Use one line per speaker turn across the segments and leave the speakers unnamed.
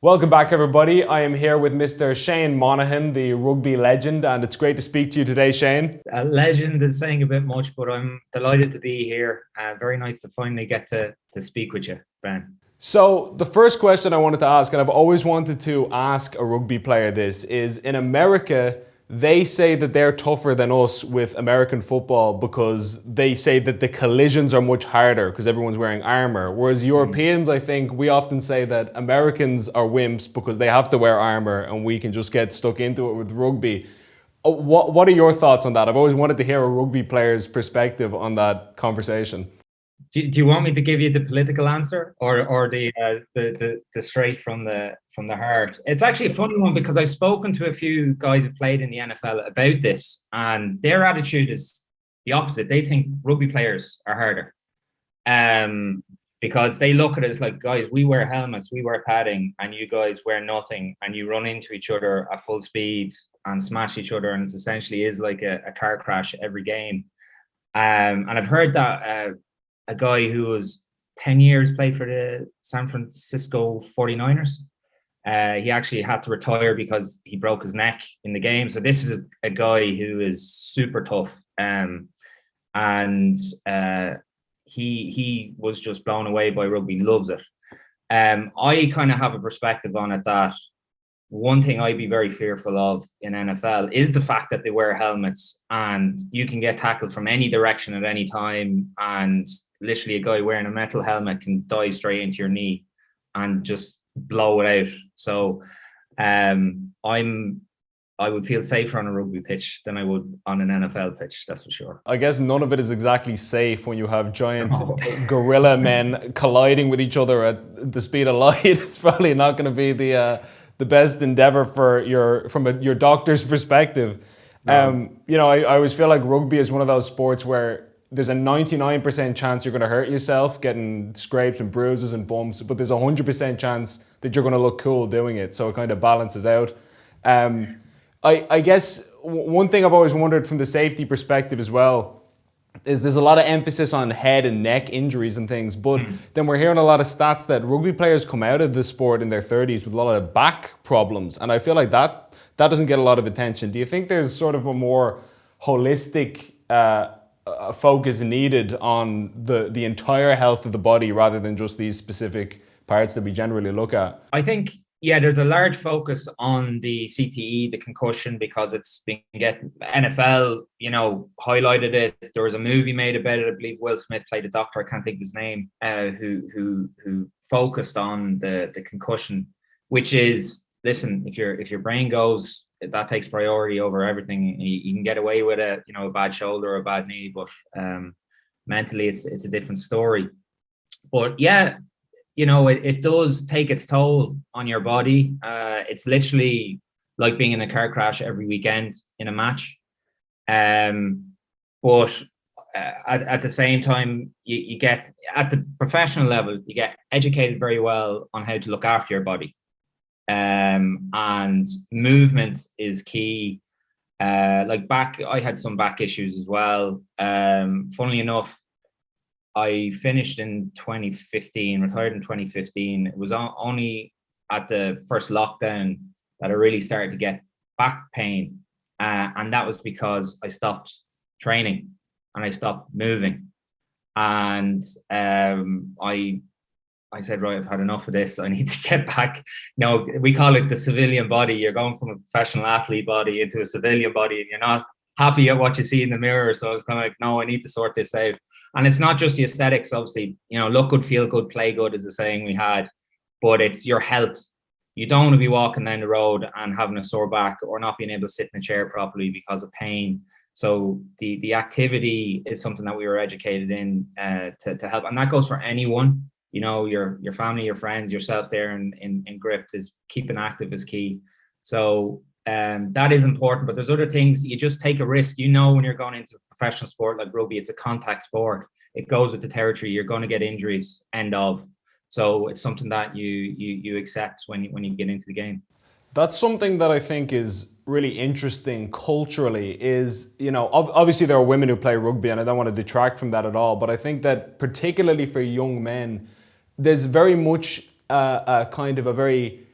Welcome back, everybody. I am here with Mr. Shane Monahan, the rugby legend, and it's great to speak to you today, Shane.
A legend is saying a bit much, but I'm delighted to be here. Very nice to finally get to speak with you, Ben.
So, the first question I wanted to ask, and I've always wanted to ask a rugby player this, is in America, they say that they're tougher than us with American football because they say that the collisions are much harder because everyone's wearing armor. Whereas Europeans, I think, we often say that Americans are wimps because they have to wear armor and we can just get stuck into it with rugby. What are your thoughts on that? I've always wanted to hear a rugby player's perspective on that conversation.
Do you want me to give you the political answer or the straight from the heart? It's actually a funny one because I've spoken to a few guys who played in the NFL about this, and their attitude is the opposite. They think rugby players are harder. Because they look at it as like, guys, we wear helmets, we wear padding, and you guys wear nothing, and you run into each other at full speed and smash each other, and it's essentially is like a car crash every game. And I've heard that a guy who was 10 years played for the San Francisco 49ers. He actually had to retire because he broke his neck in the game. So this is a guy who is super tough. And he was just blown away by rugby, loves it. I kind of have a perspective on it that one thing I'd be very fearful of in NFL is the fact that they wear helmets and you can get tackled from any direction at any time. And literally a guy wearing a metal helmet can dive straight into your knee and just blow it out. So I would feel safer on a rugby pitch than I would on an NFL pitch, that's for sure.
I guess none of it is exactly safe when you have giant gorilla men colliding with each other at the speed of light. It's probably not going to be the best endeavor for your doctor's perspective.
No.
I always feel like rugby is one of those sports where there's a 99% chance you're going to hurt yourself getting scrapes and bruises and bumps, but there's a 100% chance that you're going to look cool doing it. So it kind of balances out. I guess one thing I've always wondered from the safety perspective as well is there's a lot of emphasis on head and neck injuries and things, but then we're hearing a lot of stats that rugby players come out of the sport in their 30s with a lot of back problems, and I feel like that doesn't get a lot of attention. Do you think there's sort of a more holistic focus needed on the entire health of the body rather than just these specific parts that we generally look at?
I think, yeah, there's a large focus on the CTE, the concussion, because it's been getting NFL, highlighted it. There was a movie made about it. I believe Will Smith played a doctor. I can't think of his name, who focused on the concussion, which is, listen, if your brain goes, that takes priority over everything. You can get away with a bad shoulder or a bad knee, but mentally it's a different story. But yeah, it does take its toll on your body. It's literally like being in a car crash every weekend in a match. But at the same time, you get, at the professional level, you get educated very well on how to look after your body. And movement is key. I had some back issues as well. Funnily enough, I finished in 2015, retired in 2015. It was only at the first lockdown that I really started to get back pain. And that was because I stopped training and I stopped moving. And I said, right, I've had enough of this. I need to get back. We call it the civilian body. You're going from a professional athlete body into a civilian body and you're not happy at what you see in the mirror. So I was kind of like, no, I need to sort this out. And it's not just the aesthetics, obviously, look good, feel good, play good is the saying we had, but it's your health. You don't want to be walking down the road and having a sore back or not being able to sit in a chair properly because of pain. So the activity is something that we were educated in to help. And that goes for anyone, your family, your friends, yourself there in Gript is keeping active is key. So that is important, but there's other things. You just take a risk. When you're going into a professional sport like rugby, it's a contact sport. It goes with the territory. You're going to get injuries. End of. So it's something that you accept when you get into the game.
That's something that I think is really interesting culturally. Is obviously there are women who play rugby, and I don't want to detract from that at all. But I think that particularly for young men, there's very much a kind of a very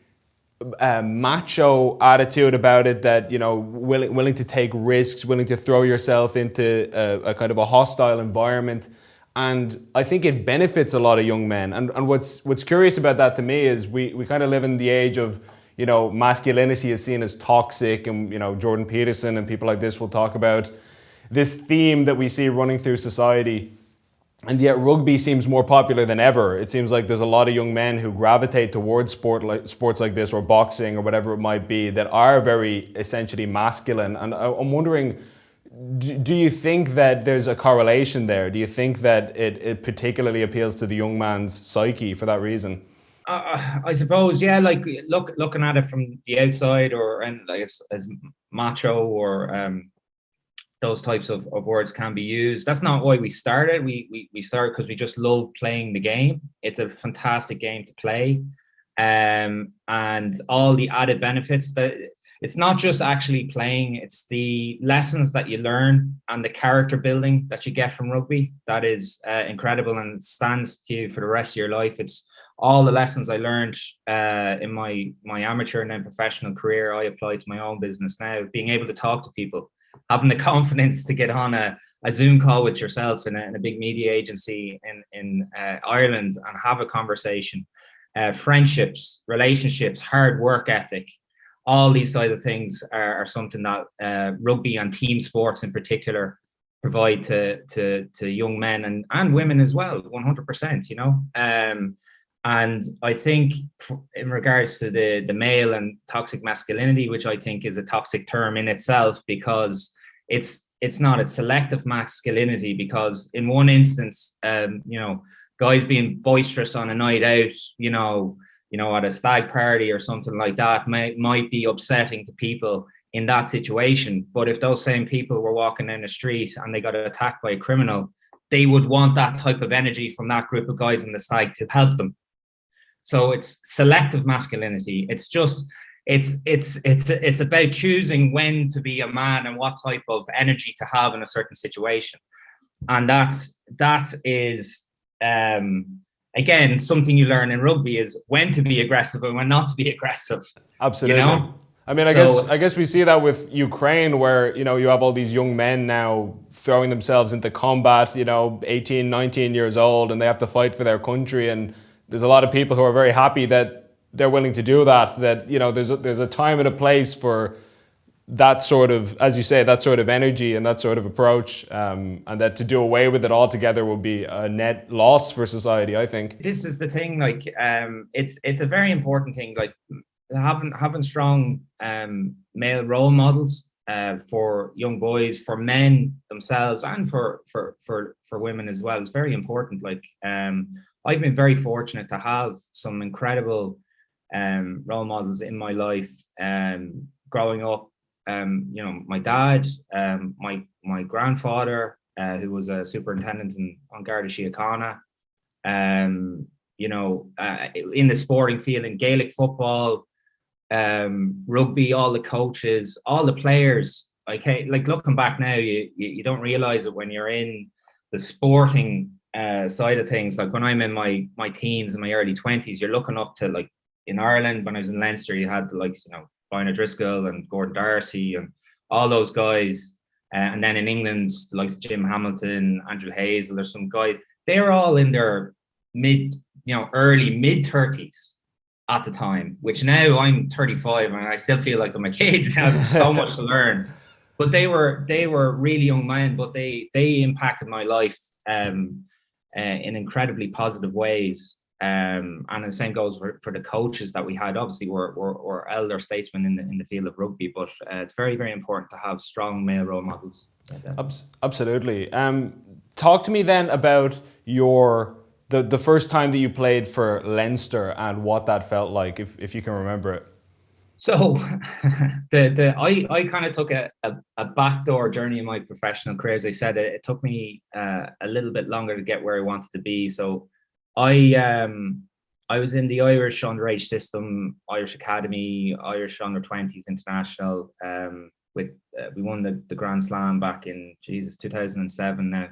macho attitude about it, that, you know, willing to take risks, willing to throw yourself into a kind of a hostile environment. And I think it benefits a lot of young men. And what's curious about that to me is we kind of live in the age of, you know, masculinity is seen as toxic, and, you know, Jordan Peterson and people like this will talk about this theme that we see running through society. And yet rugby seems more popular than ever. It seems like there's a lot of young men who gravitate towards sports like this, or boxing, or whatever it might be, that are very essentially masculine. And I'm wondering, do you think that there's a correlation there? Do you think that it particularly appeals to the young man's psyche for that reason?
I suppose, yeah. Like looking at it from the outside, and like as macho, or those types of words can be used. That's not why we started. We started because we just love playing the game. It's a fantastic game to play, and all the added benefits that. It's not just actually playing, it's the lessons that you learn and the character building that you get from rugby. That is incredible, and it stands to you for the rest of your life. It's all the lessons I learned in my amateur and then professional career, I apply to my own business now. Being able to talk to people, having the confidence to get on a Zoom call with yourself in a big media agency in Ireland and have a conversation, friendships, relationships, hard work ethic. All these side of things are something that rugby and team sports in particular provide to young men and women as well, 100%, you know. And I think in regards to the male and toxic masculinity, which I think is a toxic term in itself, because it's selective masculinity, because in one instance, you know, guys being boisterous on a night out, you know, at a stag party or something like that might be upsetting to people in that situation. But if those same people were walking down the street and they got attacked by a criminal, they would want that type of energy from that group of guys in the stag to help them. So it's selective masculinity. It's just, it's about choosing when to be a man and what type of energy to have in a certain situation. And that is, again, something you learn in rugby is when to be aggressive and when not to be aggressive.
Absolutely. You know? I mean, I guess we see that with Ukraine, where, you know, you have all these young men now throwing themselves into combat, you know, 18, 19 years old, and they have to fight for their country. And there's a lot of people who are very happy that they're willing to do that, that, you know, there's a time and a place for that sort of, as you say, that sort of energy and that sort of approach, and that to do away with it altogether will be a net loss for society, I think.
This is the thing, like, it's a very important thing, like having strong male role models for young boys, for men themselves, and for women as well. It's very important. Like, I've been very fortunate to have some incredible role models in my life, growing up. You know, my dad, my grandfather, who was a superintendent on Garda Síochána, you know, in the sporting field, in Gaelic football, rugby, all the coaches, all the players. Like looking back now, you don't realize it when you're in the sporting side of things. Like when I'm in my teens and my early 20s, you're looking up to, like, in Ireland, when I was in Leinster, you had the likes, you know, Brian O'Driscoll and Gordon Darcy and all those guys. And then in England, like Jim Hamilton, Andrew Hazel, there's some guys, they're all in their early mid 30s at the time, which now I'm 35 and I still feel like I'm a kid. I have so much to learn. But they were really young men, but they impacted my life in incredibly positive ways. And the same goes for the coaches that we had. Obviously, we're elder statesmen in the field of rugby, but it's very, very important to have strong male role models.
Absolutely. Talk to me then about the first time that you played for Leinster and what that felt like, if you can remember it.
So, I kind of took a backdoor journey in my professional career. As I said, it took me a little bit longer to get where I wanted to be. So, I was in the Irish underage system, Irish Academy, Irish under-20s international. We won the Grand Slam back in 2007 now.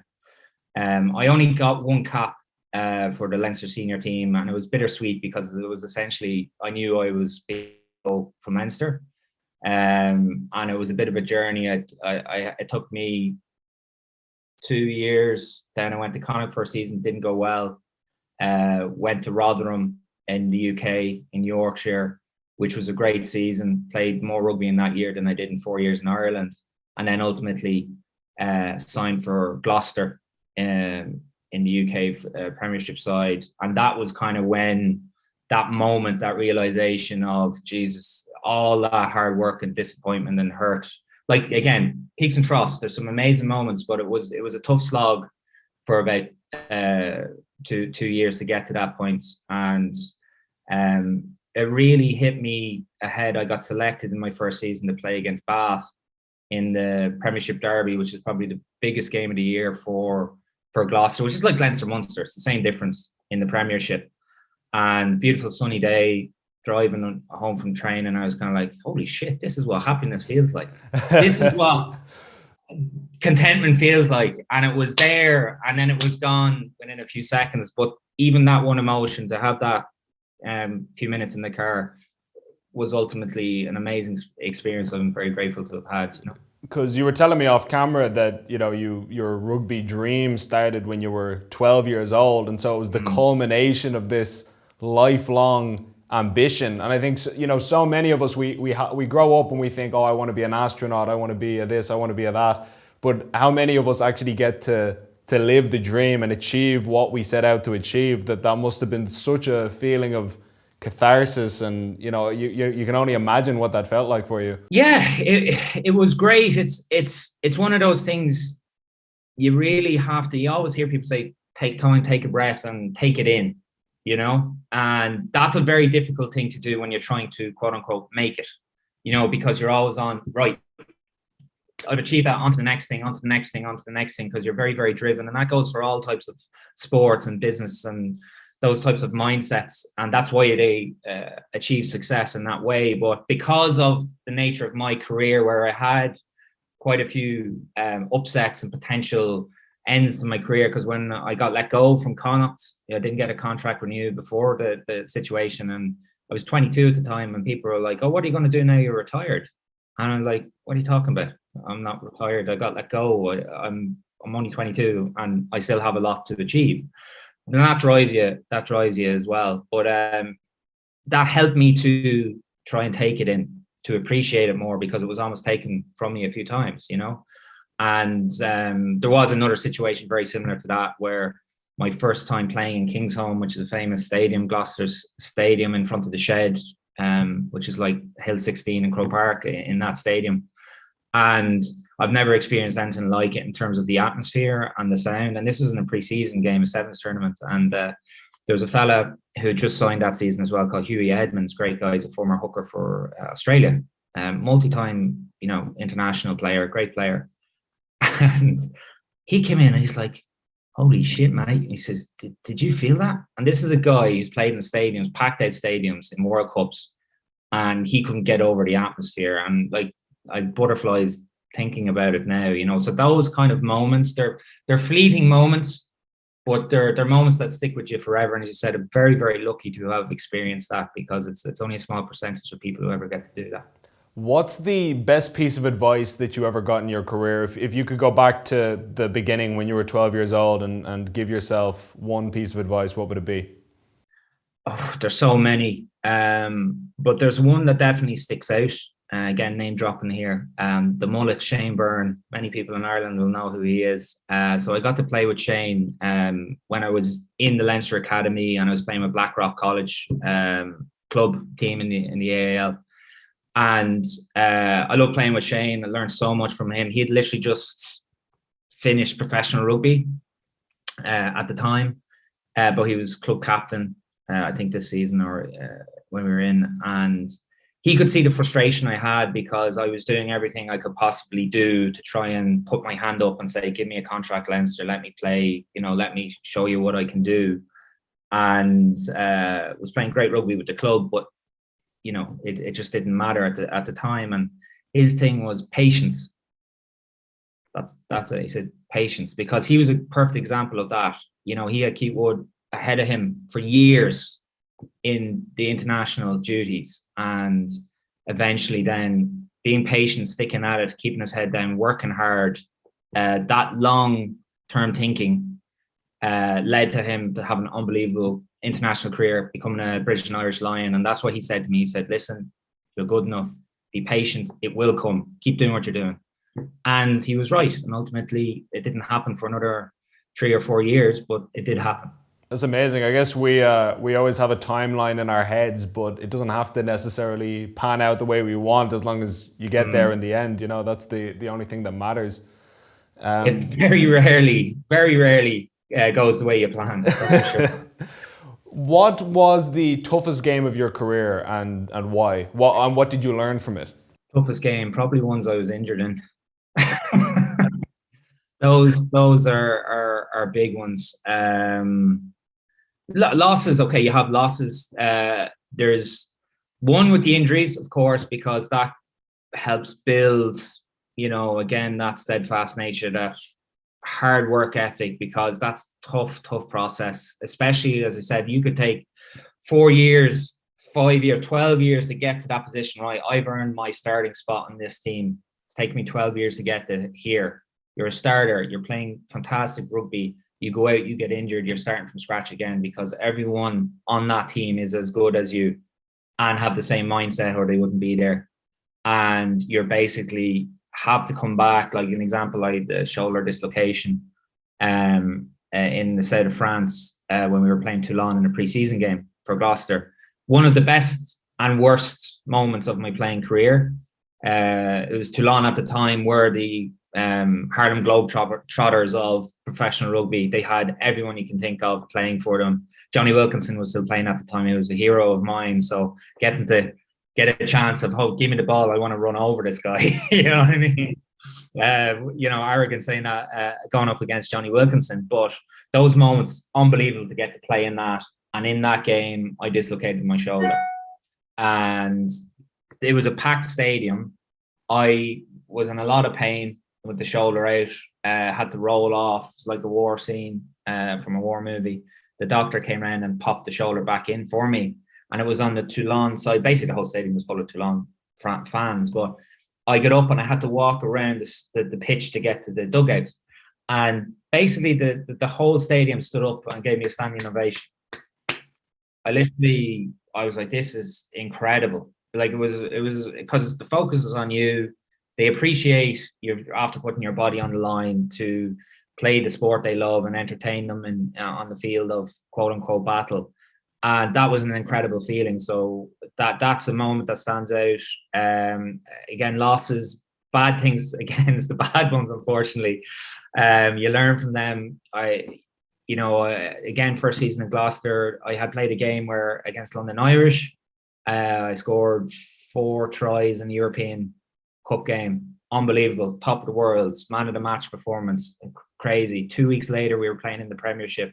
I only got one cap for the Leinster senior team, and it was bittersweet because it was essentially, I knew I was being from Leinster. And it was a bit of a journey. It took me 2 years. Then I went to Connacht for a season, didn't go well. Went to Rotherham in the UK, in Yorkshire, which was a great season. Played more rugby in that year than I did in 4 years in Ireland. And then ultimately signed for Gloucester in the UK Premiership side. And that was kind of when that moment, that realization of, Jesus, all that hard work and disappointment and hurt. Like, again, peaks and troughs. There's some amazing moments, but it was a tough slog for about 2 years to get to that point. And it really hit me ahead. I got selected in my first season to play against Bath in the Premiership Derby, which is probably the biggest game of the year for Gloucester, which is like Leinster Munster. It's the same difference in the Premiership. And beautiful sunny day, driving home from training, I was kind of like, holy shit, this is what happiness feels like. This is what contentment feels like. And it was there, and then it was gone within a few seconds. But even that one emotion, to have that few minutes in the car, was ultimately an amazing experience. I'm very grateful to have had, you know.
Because you were telling me off camera that, you know, your rugby dream started when you were 12 years old, and so it was the culmination of this lifelong ambition. And I think, you know, so many of us, we grow up and we think, oh, I want to be an astronaut, I want to be a this, I want to be a that. But how many of us actually get to live the dream and achieve what we set out to achieve? That must have been such a feeling of catharsis, and you know, you can only imagine what that felt like for you.
Yeah, it was great. It's one of those things you really have to. You always hear people say, take time, take a breath, and take it in, you know. And that's a very difficult thing to do when you're trying to, quote unquote, make it, you know, because you're always on, right, I've achieved that, onto the next thing, onto the next thing, onto the next thing, because you're very, very driven. And that goes for all types of sports and business and those types of mindsets. And that's why they achieve success in that way. But because of the nature of my career, where I had quite a few upsets and potential ends to my career, because when I got let go from Connacht, I didn't get a contract renewed before the situation. And I was 22 at the time, and people were like, oh, what are you going to do now you're retired? And I'm like, what are you talking about? I'm not retired. I got let go. I'm only 22 and I still have a lot to achieve. And that drives you as well. But that helped me to try and take it in, to appreciate it more, because it was almost taken from me a few times, you know. And there was another situation very similar to that, where my first time playing in Kingsholm, which is a famous stadium, Gloucester's stadium, in front of the Shed, which is like Hill 16 in Croke Park, in that stadium. And I've never experienced anything like it in terms of the atmosphere and the sound. And this was in a pre-season game, a sevens tournament. And there was a fella who just signed that season as well, called Hughie Edmonds. Great guy. He's a former hooker for Australia, multi-time, you know, international player, great player. And he came in and he's like, holy shit, mate. He says, did you feel that? And this is a guy who's played in stadiums, packed out stadiums in World Cups, and he couldn't get over the atmosphere. And like, I had butterflies thinking about it now, you know. So those kind of moments, they're fleeting moments, but they're moments that stick with you forever. And as you said, I'm very, very lucky to have experienced that, because it's only a small percentage of people who ever get to do that.
What's the best piece of advice that you ever got in your career? If you could go back to the beginning when you were 12 years old and give yourself one piece of advice, what would it be?
Oh, there's so many, but there's one that definitely sticks out. Again, name dropping here. The mullet, Shane Byrne. Many people in Ireland will know who he is. So I got to play with Shane when I was in the Leinster Academy, and I was playing with Blackrock College club team in the AAL. And I love playing with Shane. I learned so much from him. He had literally just finished professional rugby at the time, but he was club captain, I think this season, or when we were in. And he could see the frustration I had, because I was doing everything I could possibly do to try and put my hand up and say, give me a contract, Leinster, let me play, you know, let me show you what I can do. And was playing great rugby with the club, but you know, it just didn't matter at the time. And his thing was patience. That's it. He said patience, because he was a perfect example of that. You know, he had Keith Wood ahead of him for years in the international duties, and eventually then being patient, sticking at it, keeping his head down, working hard, that long-term thinking led to him to have an unbelievable international career, becoming a British and Irish Lion. And that's what he said to me. He said, listen, you're good enough. Be patient. It will come. Keep doing what you're doing. And he was right. And ultimately, it didn't happen for another 3 or 4 years, but it did happen.
That's amazing. I guess we always have a timeline in our heads, but it doesn't have to necessarily pan out the way we want as long as you get there in the end. You know, that's the only thing that matters.
It's very rarely goes the way you planned. That's for sure.
What was the toughest game of your career and why? What did you learn from it?
Toughest game, probably ones I was injured in. Those are big ones. Losses, okay, you have losses. There's one with the injuries, of course, because that helps build, again, that steadfast nature, that hard work ethic, because that's tough process. Especially, as I said, you could take 4 years, 5 years, 12 years to get to that position, right? I've earned my starting spot in this team. It's taken me 12 years to get to here. You're a starter, you're playing fantastic rugby. You go out, you get injured, you're starting from scratch again, because everyone on that team is as good as you and have the same mindset, or they wouldn't be there. And you're basically have to come back. Like an example, I had the shoulder dislocation in the south of France when we were playing Toulon in a pre-season game for Gloucester. One of the best and worst moments of my playing career. It was Toulon at the time, were the Harlem Globetrotters of professional rugby. They had everyone you can think of playing for them. Johnny Wilkinson was still playing at the time. He was a hero of mine. So getting to get a chance of, give me the ball, I want to run over this guy. You know what I mean? Arrogant saying that, going up against Johnny Wilkinson. But those moments, unbelievable to get to play in that. And in that game, I dislocated my shoulder. And it was a packed stadium. I was in a lot of pain with the shoulder out, had to roll off. It's like a war scene from a war movie. The doctor came around and popped the shoulder back in for me. And it was on the Toulon side. Basically, the whole stadium was full of Toulon fans. But I got up and I had to walk around the pitch to get to the dugouts. And basically, the whole stadium stood up and gave me a standing ovation. I was like, this is incredible. Like it was because the focus is on you. They appreciate you after putting your body on the line to play the sport they love and entertain them on the field of quote unquote battle. And that was an incredible feeling. So that's a moment that stands out. Again, losses, bad things against the bad ones, unfortunately. You learn from them. Again, first season in Gloucester, I had played a game where against London Irish, I scored 4 tries in the European Cup game. Unbelievable. Top of the world. Man of the match performance. Crazy. 2 weeks later, we were playing in the Premiership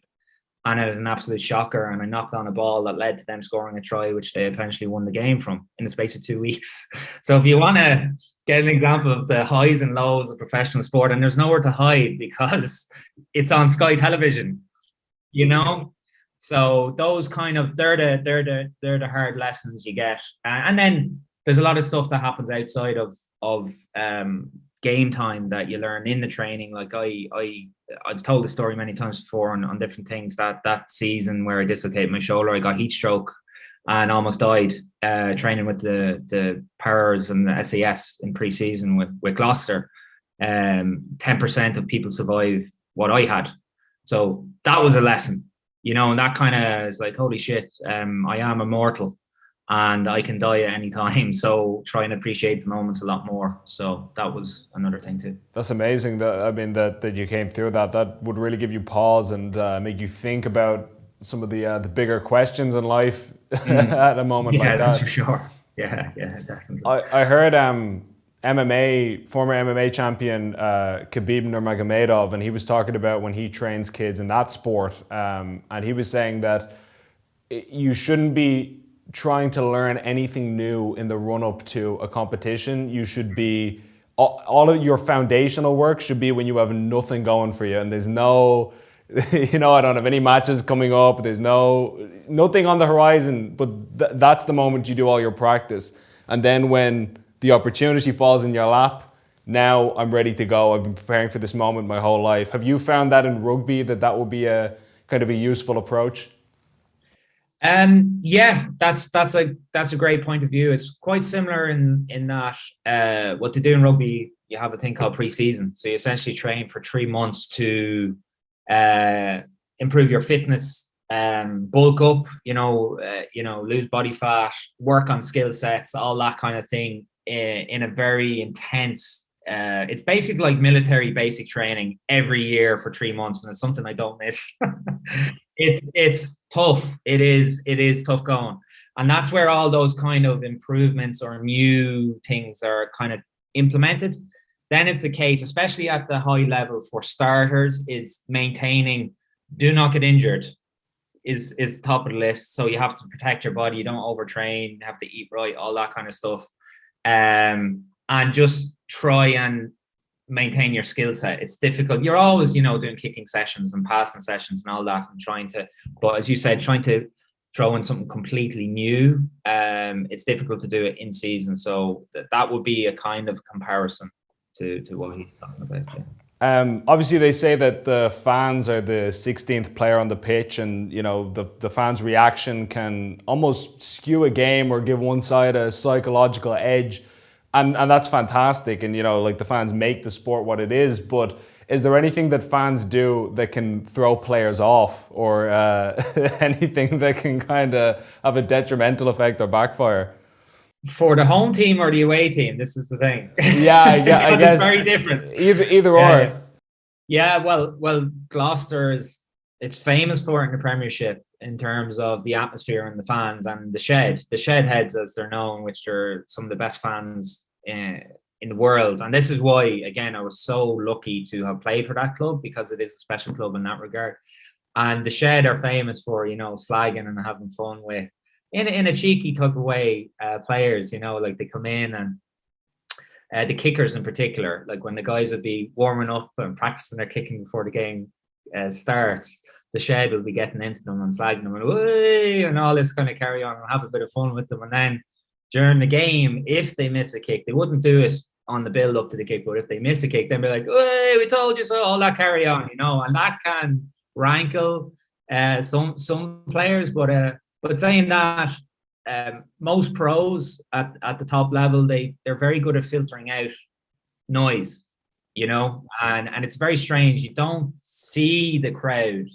and it was an absolute shocker. And I knocked on a ball that led to them scoring a try, which they eventually won the game from in the space of 2 weeks. So if you want to get an example of the highs and lows of professional sport, and there's nowhere to hide because it's on Sky Television, So those kind of they're the hard lessons you get, and then there's a lot of stuff that happens outside of game time that you learn in the training. Like I've told the story many times before on different things. That season where I dislocated my shoulder, I got heat stroke and almost died training with the Powers and the SAS in pre-season with Gloucester. 10% of people survive what I had, so that was a lesson. And that kind of is like, holy shit, I am immortal and I can die at any time. So try and appreciate the moments a lot more. So that was another thing too.
That's amazing. That you came through that. That would really give you pause and make you think about some of the bigger questions in life at a moment like that.
Yeah, that's for sure. Yeah, definitely.
I heard former MMA champion Khabib Nurmagomedov, and he was talking about when he trains kids in that sport, and he was saying that you shouldn't be trying to learn anything new in the run-up to a competition. You should be, all of your foundational work should be when you have nothing going for you and there's no, I don't have any matches coming up, there's nothing on the horizon, but that's the moment you do all your practice. And then when the opportunity falls in your lap, now I'm ready to go. I've been preparing for this moment my whole life. Have you found that in rugby that would be a kind of a useful approach?
Yeah, that's a great point of view. It's quite similar in that what to do in rugby, you have a thing called pre-season. So you essentially train for 3 months to improve your fitness, bulk up, lose body fat, work on skill sets, all that kind of thing in a very intense. It's basically like military basic training every year for 3 months, and it's something I don't miss. It's tough. It is tough going, and that's where all those kind of improvements or new things are kind of implemented. Then it's a case, especially at the high level for starters, is maintaining. Do not get injured is top of the list. So you have to protect your body. You don't overtrain. You have to eat right. All that kind of stuff. And just try and maintain your skill set. It's difficult. You're always, doing kicking sessions and passing sessions and all that, and but as you said, trying to throw in something completely new. It's difficult to do it in season. So that would be a kind of comparison to what he's talking about. Yeah.
Obviously, they say that the fans are the 16th player on the pitch, and the fans' reaction can almost skew a game or give one side a psychological edge, and that's fantastic. And the fans make the sport what it is. But is there anything that fans do that can throw players off, or anything that can kind of have a detrimental effect or backfire?
For the home team or the away team, this is the thing.
Yeah, I guess
it's very different.
Either or.
Yeah, well, Gloucester it's famous for it in the Premiership in terms of the atmosphere and the fans and the shed heads, as they're known, which are some of the best fans in the world. And this is why, again, I was so lucky to have played for that club, because it is a special club in that regard. And the shed are famous for slagging and having fun with, in a cheeky type of way, players, like they come in, and the kickers in particular, like when the guys would be warming up and practicing their kicking before the game starts, the shed will be getting into them and slagging them and all this kind of carry on and have a bit of fun with them. And then during the game, if they miss a kick, they wouldn't do it on the build up to the kick, but if they miss a kick, then be like, "Hey, we told you so," all that carry on, and that can rankle some players, but saying that, most pros at the top level, they're very good at filtering out noise, and it's very strange. You don't see the crowd,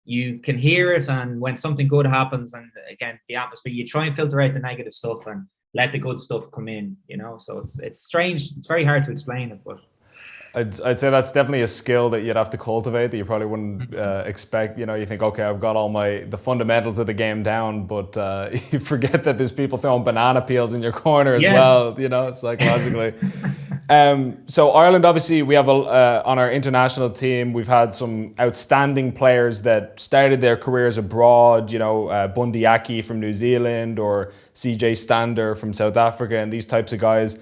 you can hear it, and when something good happens, and again the atmosphere, you try and filter out the negative stuff and let the good stuff come in. So it's strange. It's very hard to explain it, but
I'd say that's definitely a skill that you'd have to cultivate, that you probably wouldn't expect. You think, okay, I've got all the fundamentals of the game down, but you forget that there's people throwing banana peels in your corner as well, psychologically. So Ireland, obviously, we have on our international team, we've had some outstanding players that started their careers abroad, Bundy Aki from New Zealand, or CJ Stander from South Africa, and these types of guys.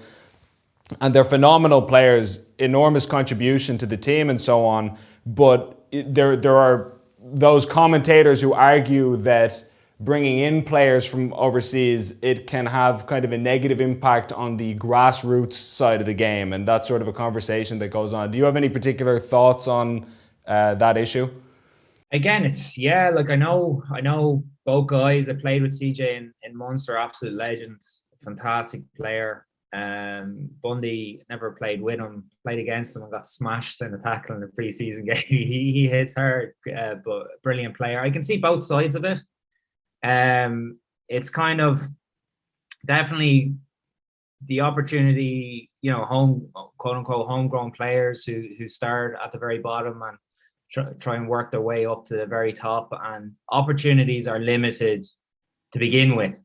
And they're phenomenal players, enormous contribution to the team and so on. But there are those commentators who argue that bringing in players from overseas, it can have kind of a negative impact on the grassroots side of the game. And that's sort of a conversation that goes on. Do you have any particular thoughts on that issue?
Again, I know both guys. I played with CJ in Munster, absolute legends, fantastic player. Bundy, never played with him, played against him and got smashed in a tackle in a pre-season game. He hits hard, but brilliant player. I can see both sides of it. It's kind of definitely the opportunity, home, quote unquote, homegrown players who start at the very bottom and try and work their way up to the very top, and opportunities are limited to begin with.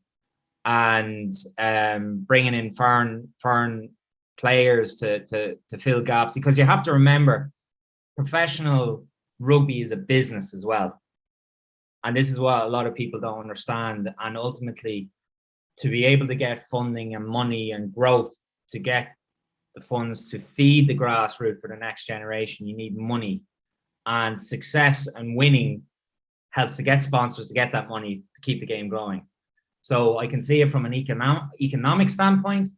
And bringing in foreign players to fill gaps, because you have to remember, professional rugby is a business as well, and this is what a lot of people don't understand. And ultimately, to be able to get funding and money and growth, to get the funds to feed the grassroots for the next generation, you need money, and success and winning helps to get sponsors to get that money to keep the game growing. So I can see it from an economic standpoint.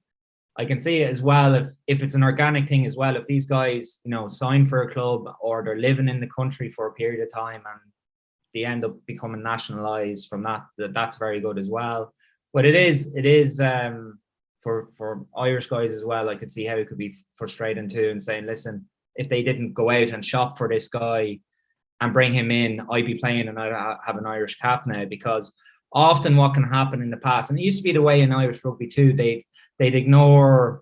I can see it as well if it's an organic thing as well. If these guys, sign for a club or they're living in the country for a period of time and they end up becoming nationalized from that's very good as well. But it is for Irish guys as well. I could see how it could be frustrating too, and saying, listen, if they didn't go out and shop for this guy and bring him in, I'd be playing and I'd have an Irish cap now. Because often what can happen in the past, and it used to be the way in Irish rugby too, they'd ignore,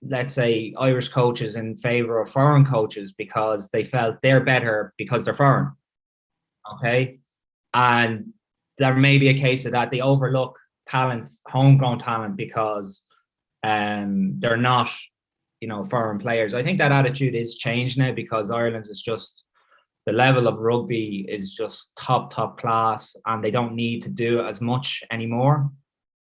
let's say, Irish coaches in favor of foreign coaches because they felt they're better because they're foreign. Okay. And there may be a case of that. They overlook talent, homegrown talent, because they're not, foreign players. I think that attitude is changed now, because Ireland is just, the level of rugby is just top class, and they don't need to do as much anymore.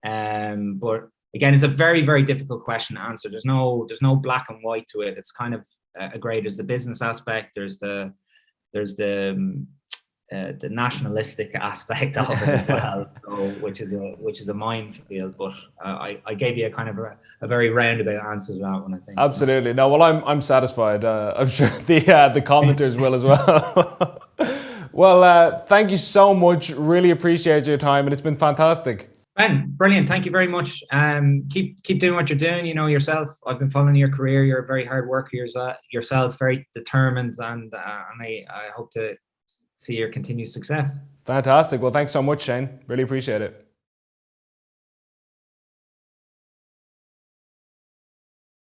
But again, it's a very, very difficult question to answer. There's no black and white to it. It's kind of a grey. There's the business aspect. There's the nationalistic aspect of it as well, so, which is a minefield. But I gave you a kind of a very roundabout answer to that one, I think.
Absolutely. No, well, I'm satisfied. I'm sure the commenters will as well. Well, thank you so much. Really appreciate your time, and it's been fantastic.
Ben, brilliant. Thank you very much. Keep doing what you're doing. Yourself, I've been following your career. You're a very hard worker yourself, very determined, and I hope to see your continued success.
Fantastic. Well, thanks so much, Shane. Really appreciate it.